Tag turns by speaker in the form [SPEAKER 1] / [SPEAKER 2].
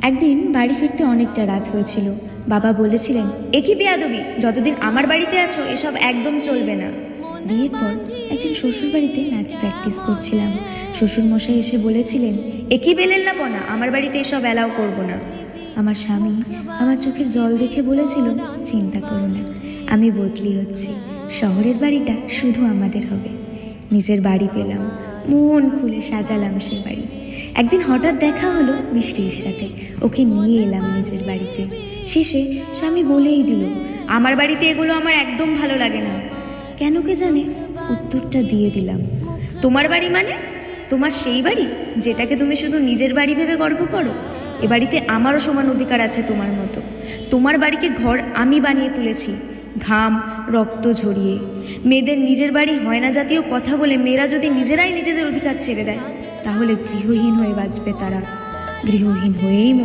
[SPEAKER 1] একদিন বাড়ি ফিরতে অনেকটা রাত হয়েছিল। বাবা বলেছিলেন, এ কি বেয়াদবি, যতদিন আমার বাড়িতে আছো এসব একদম চলবে না। বিয়ের পর একদিন শ্বশুর বাড়িতে নাচ প্র্যাকটিস করছিলাম। শ্বশুরমশাই এসে বলেছিলেন, এ কি বেলেল্লাপনা, আমার বাড়িতে এসব অ্যালাউ করবো না। আমার স্বামী আমার চোখের জল দেখে বলেছিল, চিন্তা করো না, আমি বদলি হচ্ছি, শহরের বাড়িটা শুধু আমাদের হবে। নিজের বাড়ি পেলাম, মন খুলে সাজালাম সে বাড়ি। একদিন হঠাৎ দেখা হলো মিষ্টির সাথে, ওকে নিয়ে এলাম নিজের বাড়িতে। শেষে স্বামী বলেই দিল, আমার বাড়িতে এগুলো আমার একদম ভালো লাগে না। কেন কে জানে উত্তরটা দিয়ে দিলাম, তোমার বাড়ি মানে তোমার সেই বাড়ি যেটাকে তুমি শুধু নিজের বাড়ি ভেবে গর্ব করো। এ বাড়িতে আমারও সমান অধিকার আছে তোমার মতো। তোমার বাড়িকে ঘর আমি বানিয়ে তুলেছি, ঘাম রক্ত ঝরিয়ে। মেয়েদের নিজের বাড়ি হয় না জাতীয় কথা বলে মেয়েরা যদি নিজেরাই নিজেদের অধিকার ছেড়ে দেয়, তাহলে গৃহহীন হয়ে বাঁচবে তারা, গৃহহীন হয়েই